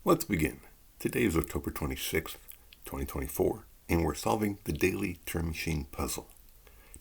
Let's begin. Today is October 26th, 2024, and we're solving the Daily Turing Machine Puzzle.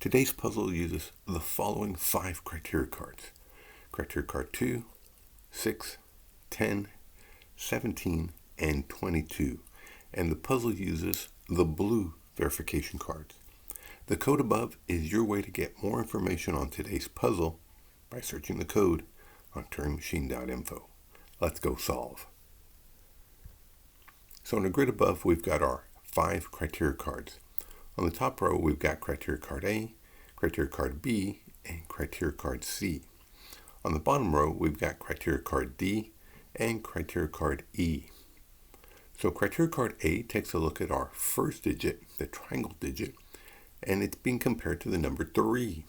Today's puzzle uses the following 5 criteria cards. Criteria card 2, 6, 10, 17, and 22. And the puzzle uses the blue verification cards. The code above is your way to get more information on today's puzzle by searching the code on turingmachine.info. Let's go solve. So in the grid above, we've got our 5 criteria cards. On the top row, we've got criteria card A, criteria card B, and criteria card C. On the bottom row, we've got criteria card D and criteria card E. So criteria card A takes a look at our first digit, the triangle digit, and it's being compared to the number 3.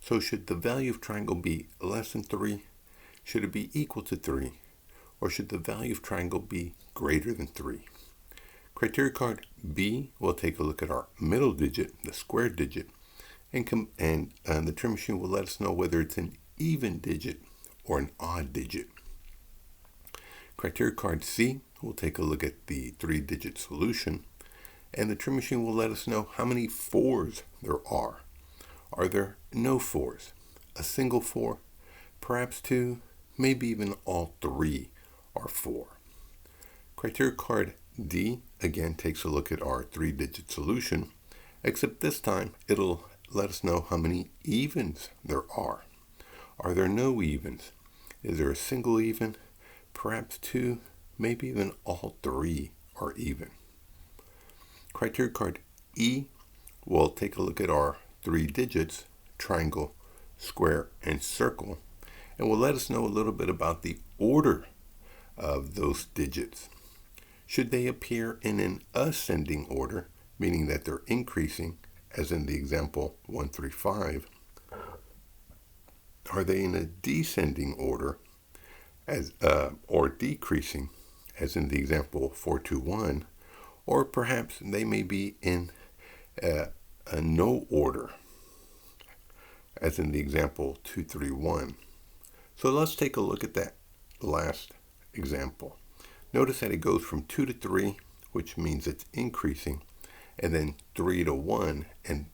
So should the value of triangle be less than 3? Should it be equal to 3? Or should the value of triangle be greater than 3? Criteria card B will take a look at our middle digit, the square digit, and the Turing Machine will let us know whether it's an even digit or an odd digit. Criteria card C will take a look at the 3-digit solution, and the Turing Machine will let us know how many 4s there are. Are there no 4s? A single 4? Perhaps 2? Maybe even all 3 are 4. Criteria card D again takes a look at our 3-digit solution, except this time it'll let us know how many evens there are. Are there no evens? Is there a single even? Perhaps 2? Maybe even all 3 are even. Criteria card E will take a look at our 3 digits, triangle, square, and circle, and will let us know a little bit about the order of those digits. Should they appear in an ascending order, meaning that they're increasing, as in the example 135? Are they in a descending order, or decreasing, as in the example 421? Or perhaps they may be in a no order, as in the example 231. So let's take a look at that last example. Notice that it goes from 2 to 3, which means it's increasing, and then 3 to 1, and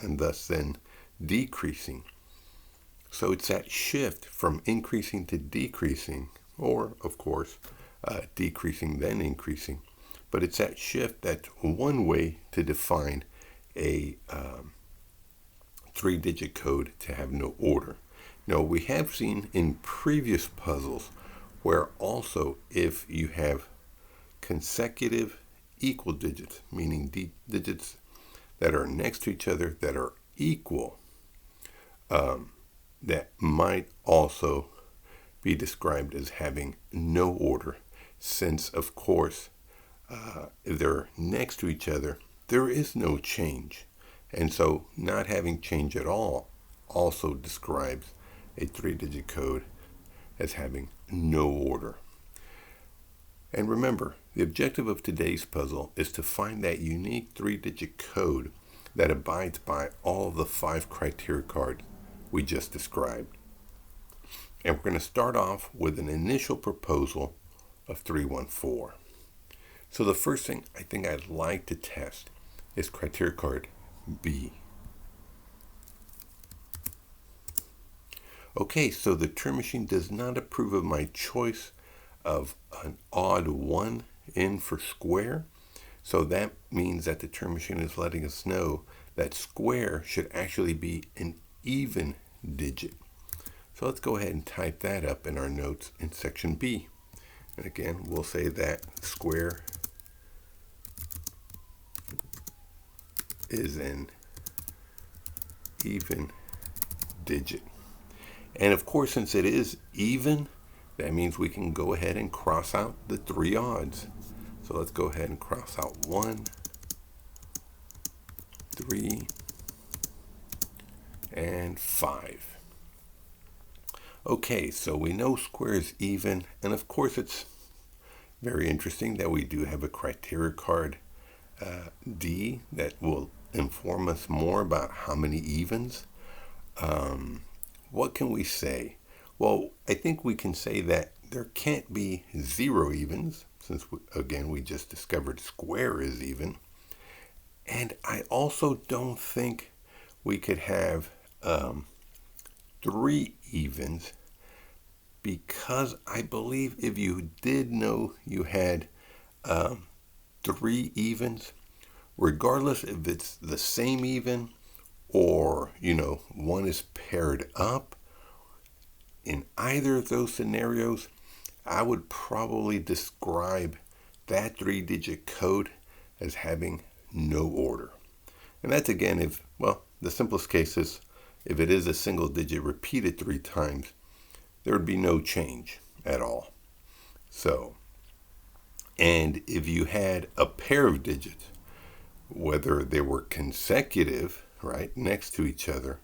thus then decreasing. So it's that shift from increasing to decreasing, or of course, decreasing then increasing. But it's that shift that's one way to define a 3-digit code to have no order. Now, we have seen in previous puzzles where also if you have consecutive equal digits, meaning digits that are next to each other that are equal, that might also be described as having no order, since of course if they're next to each other there is no change, and so not having change at all also describes a 3-digit code as having no order. And remember, the objective of today's puzzle is to find that unique 3-digit code that abides by all of the 5 criteria cards we just described. And we're going to start off with an initial proposal of 314. So the first thing I think I'd like to test is criteria card B. Okay, so the Turing Machine does not approve of my choice of an odd 1 in for square. So that means that the Turing Machine is letting us know that square should actually be an even digit. So let's go ahead and type that up in our notes in section B. And again, we'll say that square is an even digit. And of course, since it is even, that means we can go ahead and cross out the 3 odds. So let's go ahead and cross out 1, 3, and 5. Okay, so we know square is even, and of course it's very interesting that we do have a criteria card D that will inform us more about how many evens. What can we say? Well, I think we can say that there can't be zero evens, since, again, we just discovered square is even. And I also don't think we could have three evens, because I believe if you did know you had three evens, regardless if it's the same even or, one is paired up, in either of those scenarios, I would probably describe that three-digit code as having no order. And that's, again, the simplest case is if it is a single digit repeated three times, there would be no change at all. So, and if you had a pair of digits, whether they were consecutive, right, next to each other,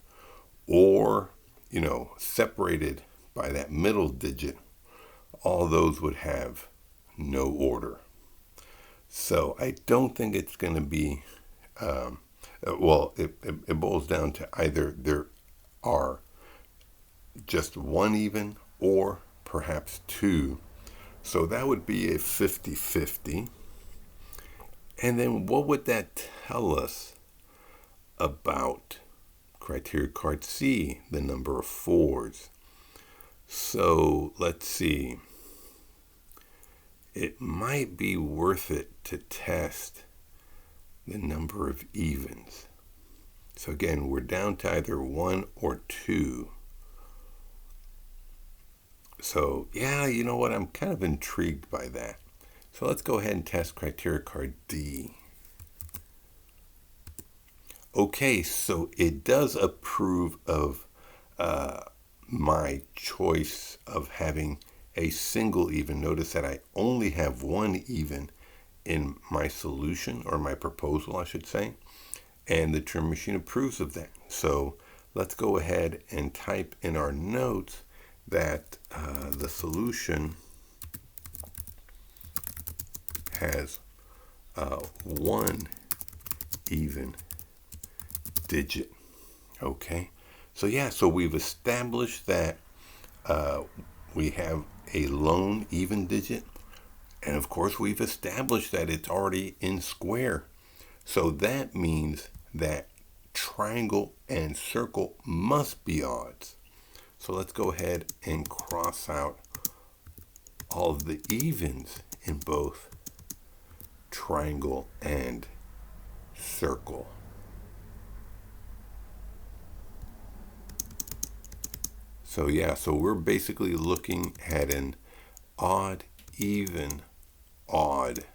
or, separated by that middle digit, all those would have no order. So I don't think it's going to be, it boils down to either there are just one even or perhaps two. So that would be a 50-50. And then what would that tell us about criteria card C, the number of fours? So let's see. It might be worth it to test the number of evens. So again, we're down to either one or two. So yeah, you know what? I'm kind of intrigued by that. So let's go ahead and test criteria card D. Okay, so it does approve of my choice of having a single even. Notice that I only have one even in my solution, or my proposal, I should say. And the Turing Machine approves of that. So let's go ahead and type in our notes that the solution has one even digit. Okay, so yeah, so we've established that we have a lone even digit, and of course we've established that it's already in square. So that means that triangle and circle must be odds. So let's go ahead and cross out all of the evens in both triangle and circle. So yeah, so we're basically looking at an odd, even, odd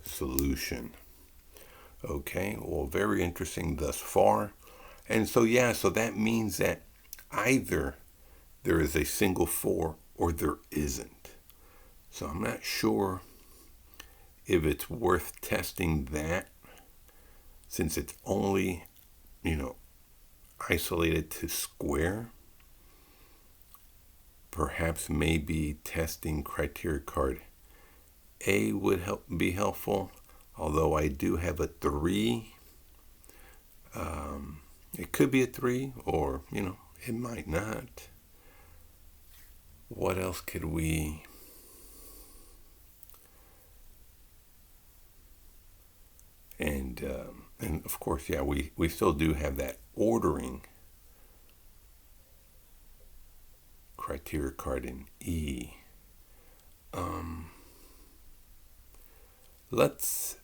solution. Okay, well, very interesting thus far. And so yeah, so that means that either there is a single four or there isn't. So I'm not sure if it's worth testing that, since it's only, isolated to square. Perhaps maybe testing criteria card A would be helpful, although I do have a 3. It could be a 3, or, it might not. What else could we... And of course, yeah, we still do have that ordering criteria card in E. Let's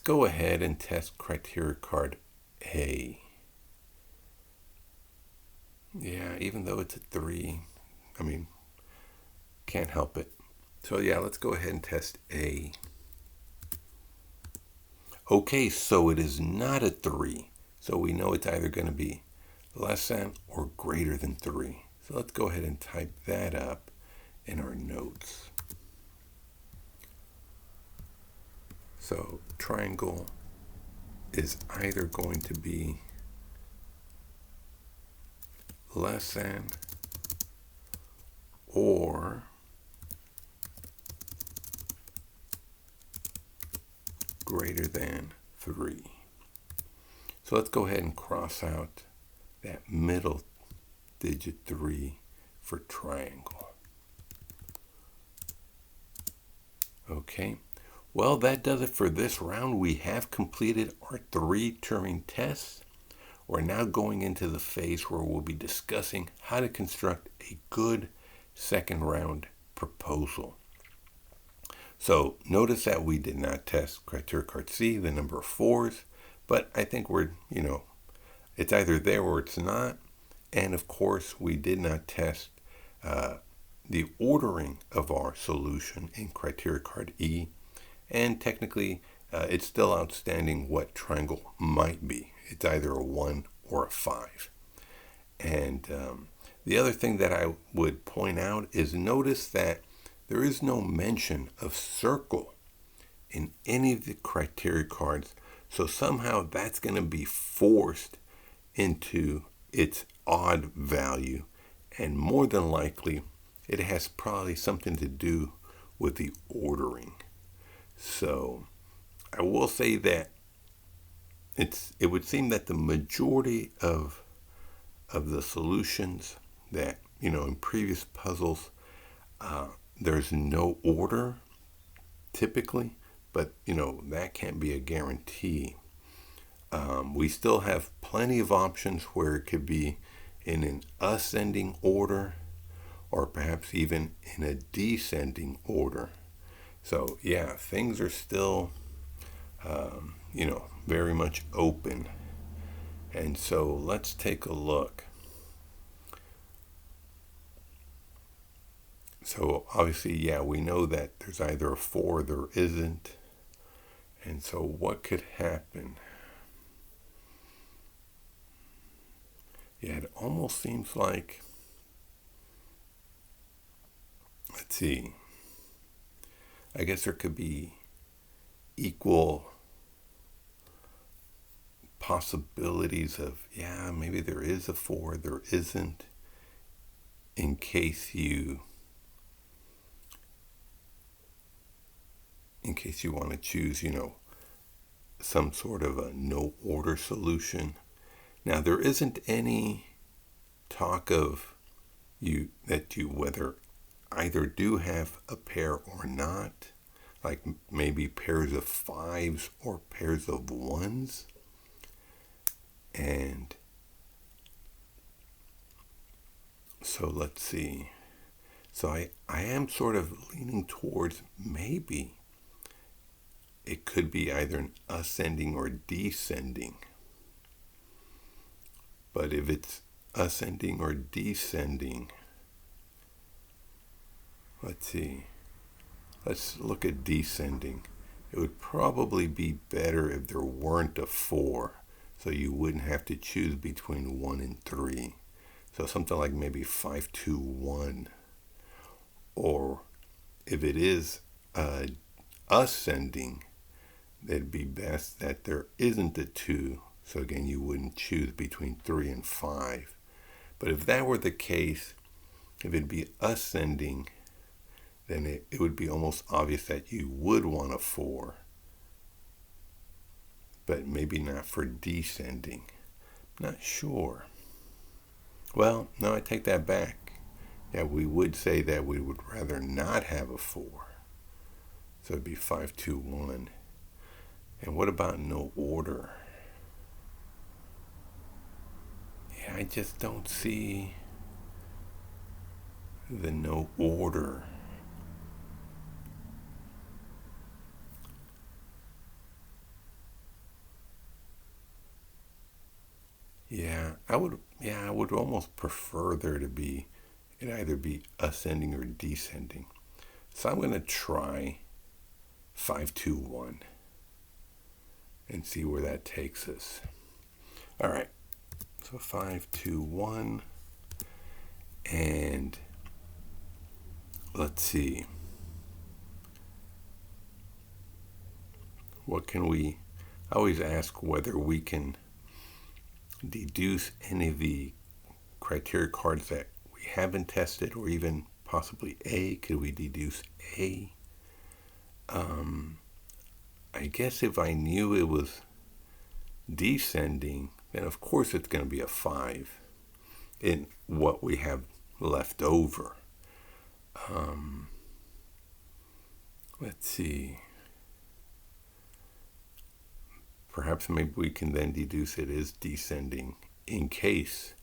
go ahead and test criteria card A. Yeah, even though it's a 3, can't help it. So yeah, let's go ahead and test A. Okay, so it is not a 3. So we know it's either going to be less than or greater than 3. So let's go ahead and type that up in our notes. So triangle is either going to be less than or greater than 3. So let's go ahead and cross out that middle digit 3 for triangle. Okay, well, that does it for this round. We have completed our 3 Turing tests. We're now going into the phase where we'll be discussing how to construct a good second round proposal. So notice that we did not test criteria card C, the number of 4s, but I think it's either there or it's not. And of course, we did not test the ordering of our solution in criteria card E. And technically, it's still outstanding what triangle might be. It's either a 1 or a 5. And the other thing that I would point out is notice that there is no mention of circle in any of the criteria cards. So somehow that's going to be forced into its odd value. And more than likely, it has probably something to do with the ordering. So I will say that it would seem that the majority of the solutions that, in previous puzzles, there's no order typically, but, that can't be a guarantee. We still have plenty of options where it could be in an ascending order or perhaps even in a descending order. So yeah, things are still, very much open. And so let's take a look. So obviously, yeah, we know that there's either a 4 or there isn't. And so what could happen? Yeah, it almost seems like, let's see, I guess there could be equal possibilities of, yeah, maybe there is a 4, there isn't, in case you want to choose, some sort of a no order solution. Now, there isn't any talk of whether either do have a pair or not, like maybe pairs of 5s or pairs of 1s. And so let's see. So I am sort of leaning towards maybe it could be either an ascending or descending. But if it's ascending or descending, let's see. Let's look at descending. It would probably be better if there weren't a 4, so you wouldn't have to choose between 1 and 3. So something like maybe 5, 2, 1. Or if it is ascending, it'd be best that there isn't a 2. So again, you wouldn't choose between 3 and 5. But if that were the case, if it'd be ascending, then it would be almost obvious that you would want a 4. But maybe not for descending. Not sure. Well, no, I take that back. Yeah, we would say that we would rather not have a 4. So it'd be 5, 2, 1. And what about no order? Yeah, I just don't see the no order. Yeah, I would almost prefer there to be, it either be ascending or descending. So I'm going to try 5, 2, 1 and see where that takes us. All right, so 5, 2, 1, and let's see. What can we, I always ask whether we can deduce any of the criteria cards that we haven't tested, or even possibly A. Could we deduce A? I guess if I knew it was descending, then of course it's going to be a 5 in what we have left over. Let's see. Perhaps maybe we can then deduce it is descending in case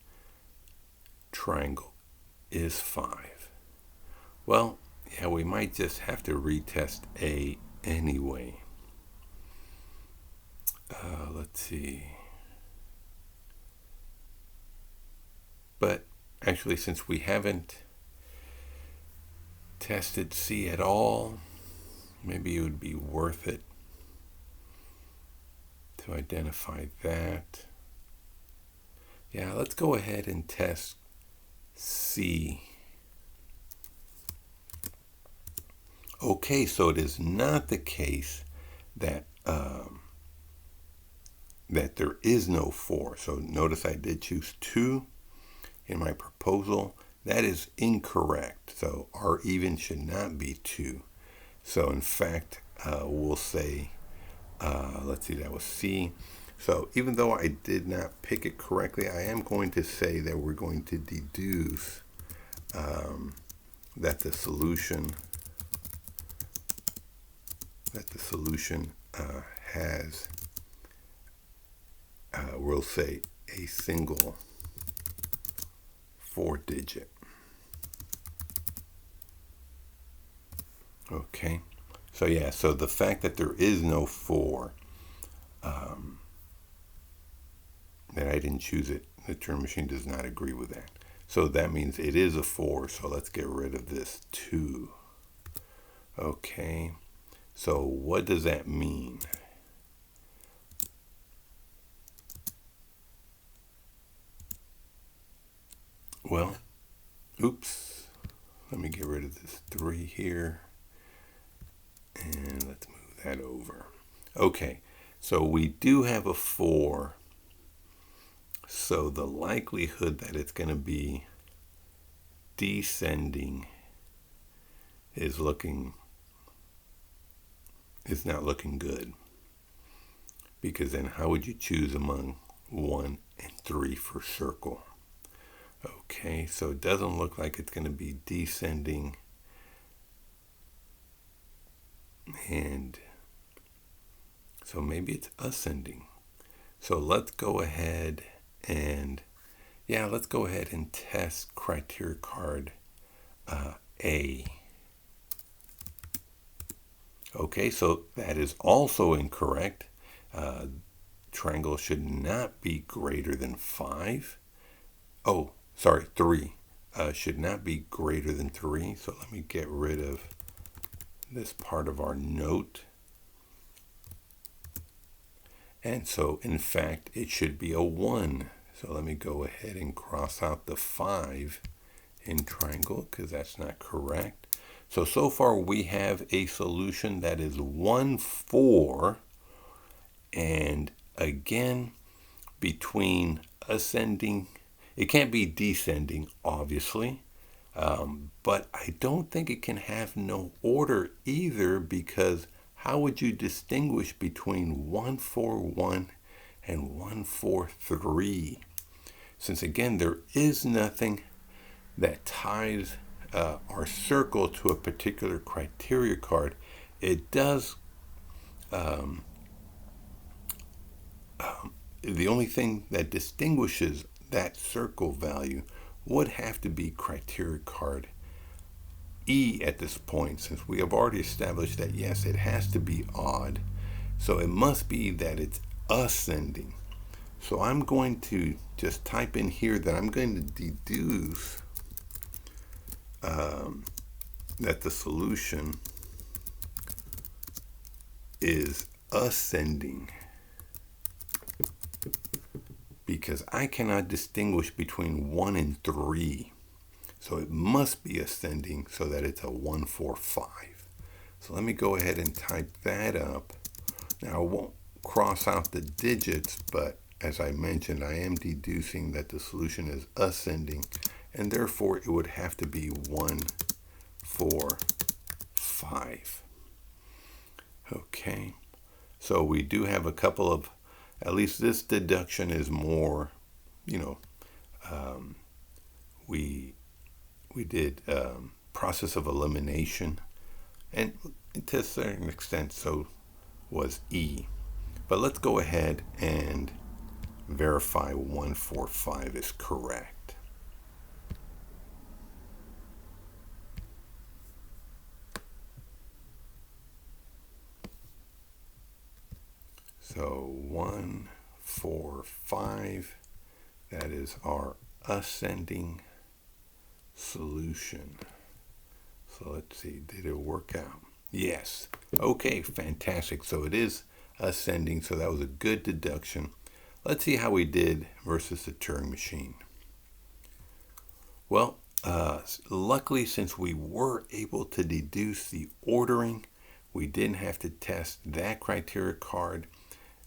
triangle is 5. Well, yeah, we might just have to retest A anyway. Let's see. But actually, since we haven't tested C at all, maybe it would be worth it to identify that. Yeah, let's go ahead and test C. Okay, so it is not the case that that there is no 4. So notice I did choose 2 in my proposal. That is incorrect. So R even should not be 2. So in fact, we'll say, let's see, that was C. So even though I did not pick it correctly, I am going to say that we're going to deduce that the solution has, we'll say, a single 4-digit. Okay, so yeah, so the fact that there is no 4, that I didn't choose it, the Turing Machine does not agree with that. So that means it is a 4, so let's get rid of this 2. Okay, so what does that mean? Well, oops, let me get rid of this 3 here, and let's move that over. Okay, so we do have a 4, so the likelihood that it's going to be descending is not looking good, because then how would you choose among 1 and 3 for circle? Okay, so it doesn't look like it's going to be descending, and so maybe it's ascending. So let's go ahead and, yeah, let's go ahead and test criteria card A. Okay, so that is also incorrect. Triangle should not be greater than 5. Oh, sorry, 3. Should not be greater than 3. So let me get rid of this part of our note. And so, in fact, it should be a 1. So let me go ahead and cross out the 5 in triangle, because that's not correct. So far we have a solution that is 1, 4. And again, between ascending, it can't be descending, obviously. But I don't think it can have no order either, because how would you distinguish between 1, 4, 1 and 1, 4, 3? Since again, there is nothing that ties our circle to a particular criteria card. It does, the only thing that distinguishes that circle value would have to be criteria card E at this point, since we have already established that yes, it has to be odd. So it must be that it's ascending. So I'm going to just type in here that I'm going to deduce that the solution is ascending, because I cannot distinguish between 1 and 3. So it must be ascending, so that it's a 1, 4, 5. So let me go ahead and type that up. Now I won't cross out the digits, but as I mentioned, I am deducing that the solution is ascending, and therefore it would have to be 1, 4, 5. Okay, so we do have a couple of, at least this deduction is more, we we did process of elimination, and to a certain extent so was E. But let's go ahead and verify 145 is correct. So 145, that is our ascending solution. So let's see, did it work out? Yes. Okay, fantastic. So it is ascending, so that was a good deduction. Let's see how we did versus the Turing machine. Well, luckily, since we were able to deduce the ordering, we didn't have to test that criteria card.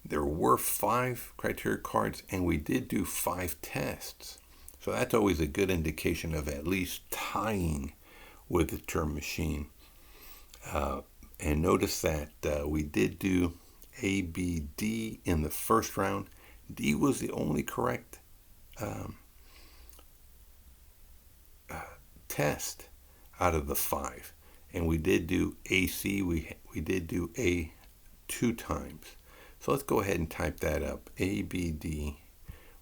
There were 5 criteria cards, and we did do 5 tests. So that's always a good indication of at least tying with the Turing machine. And notice that we did do A, B, D in the first round. D was the only correct test out of the 5. And we did do AC, we did do A 2 times. So let's go ahead and type that up. A, B, D,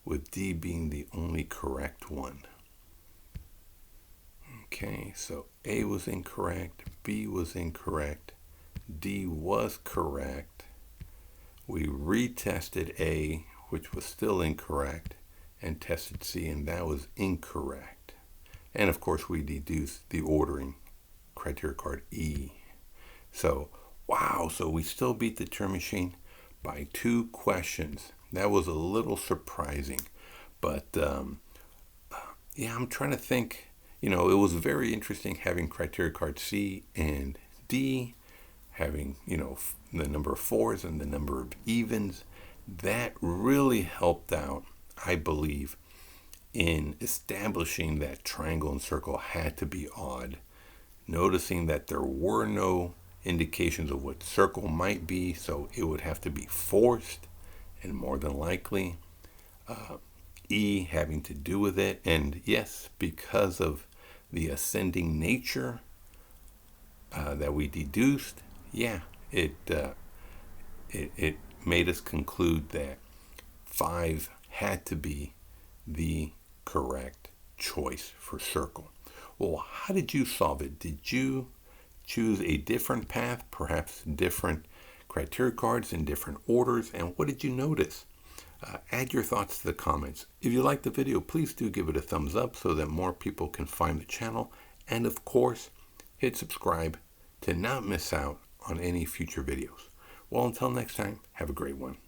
with D being the only correct one. Okay, so A was incorrect, B was incorrect, D was correct. We retested A, which was still incorrect, and tested C, and that was incorrect. And of course, we deduced the ordering criteria card E. So, wow, so we still beat the Turing machine by 2 questions. That was a little surprising, but yeah, I'm trying to think. You know, it was very interesting having criteria card C and D, having, you know, the number of 4s and the number of evens. That really helped out, I believe, in establishing that triangle and circle had to be odd, noticing that there were no indications of what circle might be, so it would have to be forced, and more than likely E having to do with it. And yes, because of the ascending nature that we deduced, yeah, it made us conclude that 5 had to be the correct choice for circle. Well, how did you solve it? Did you choose a different path, perhaps different criteria cards in different orders? And what did you notice? Add your thoughts to the comments. If you liked the video, please do give it a thumbs up so that more people can find the channel. And of course, hit subscribe to not miss out on any future videos. Well, until next time, have a great one.